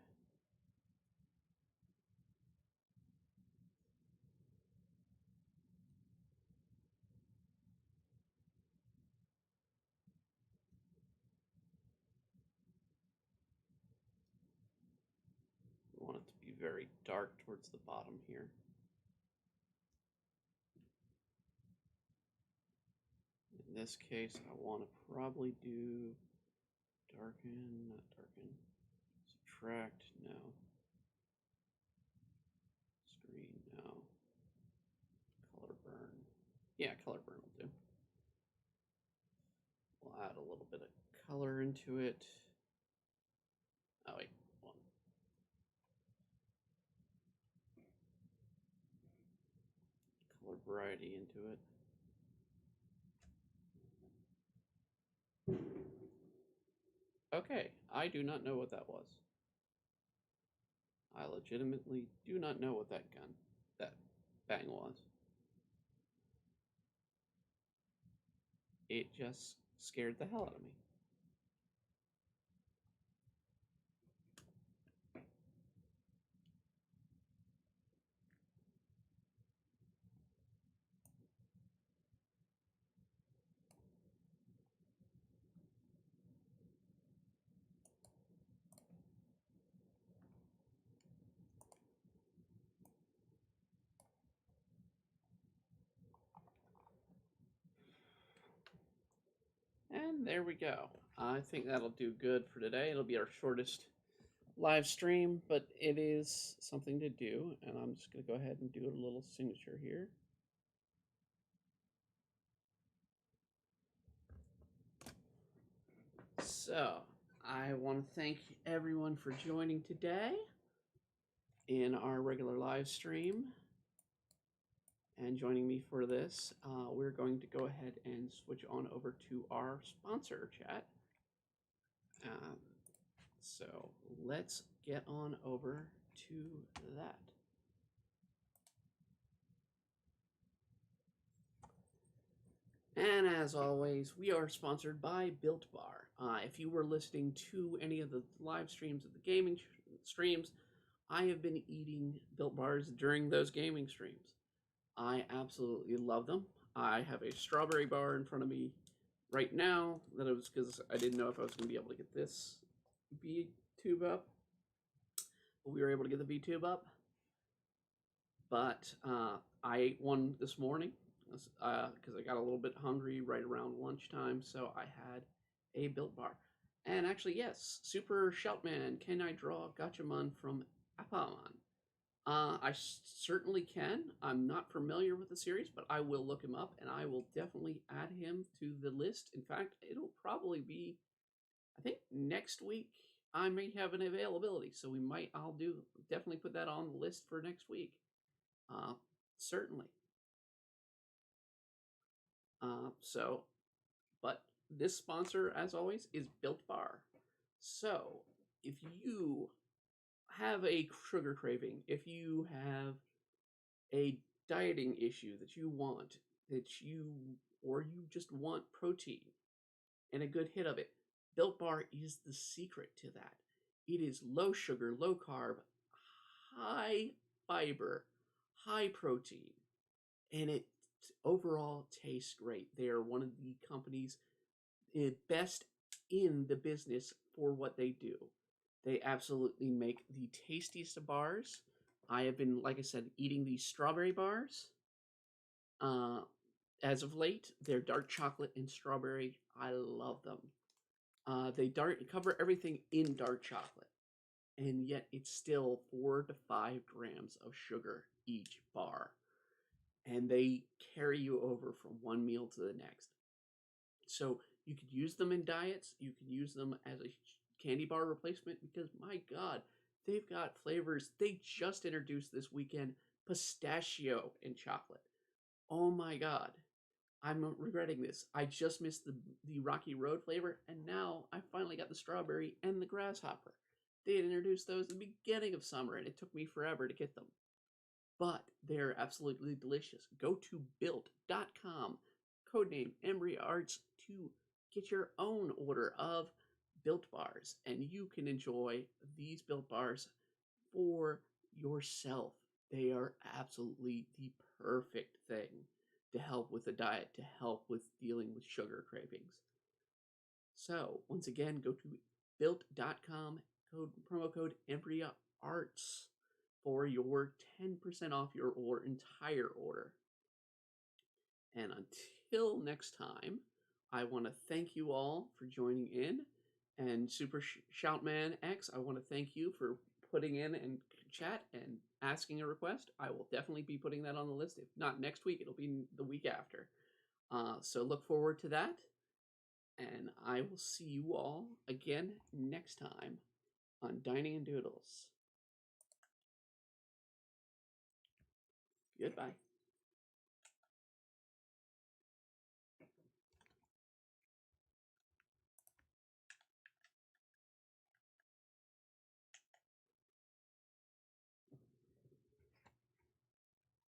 We want it to be very dark towards the bottom here. In this case, I want to probably do darken, not darken, subtract, no. Screen, no. Color burn. Yeah, color burn will do. We'll add a little bit of color into it. Oh, wait, hold on. Color variety into it. Okay, I do not know what that was. I legitimately do not know what that bang was. It just scared the hell out of me. And there we go. I think that'll do good for today. It'll be our shortest live stream, but it is something to do. And I'm just going to go ahead and do a little signature here. So, I want to thank everyone for joining today in our regular live stream and joining me for this. We're going to go ahead and switch on over to our sponsor chat. So let's get on over to that. And as always, we are sponsored by Built Bar. If you were listening to any of the live streams of the gaming streams, I have been eating Built Bars during those gaming streams. I absolutely love them. I have a strawberry bar in front of me right now. That was because I didn't know if I was going to be able to get this B tube up. But we were able to get the B tube up. But I ate one this morning because I got a little bit hungry right around lunchtime. So I had a Built Bar. And actually, yes, Super Shoutman, can I draw Gatchaman from Appamon? I certainly can. I'm not familiar with the series, but I will look him up and I will definitely add him to the list. In fact, it'll probably be, I think next week I may have an availability, so I'll definitely put that on the list for next week. Certainly. But this sponsor, as always, is Built Bar. So if you have a sugar craving, if you have a dieting issue or you just want protein and a good hit of it, Built Bar is the secret to that. It is low sugar, low carb, high fiber, high protein, and it overall tastes great. They are one of the companies best in the business for what they do. They absolutely make the tastiest of bars. I have been, like I said, eating these strawberry bars. As of late, they're dark chocolate and strawberry. I love them. They cover everything in dark chocolate, and yet it's still 4 to 5 grams of sugar each bar, and they carry you over from one meal to the next. So you could use them in diets. You could use them as a candy bar replacement because my God, they've got flavors. They just introduced this weekend pistachio and chocolate. Oh my God. I'm regretting this. I just missed the Rocky Road flavor, and now I finally got the strawberry and the grasshopper. They had introduced those at the beginning of summer, and it took me forever to get them. But they're absolutely delicious. Go to built.com, codename Embry Arts, to get your own order of Built Bars, and you can enjoy these Built Bars for yourself. They are absolutely the perfect thing to help with the diet, to help with dealing with sugar cravings. So, once again, go to built.com, promo code EmbryArts for your 10% off your entire order. And until next time, I want to thank you all for joining in. And Super Shoutman X, I want to thank you for putting in and chat and asking a request. I will definitely be putting that on the list. If not next week, it'll be the week after. So look forward to that. And I will see you all again next time on Dining and Doodles. Goodbye.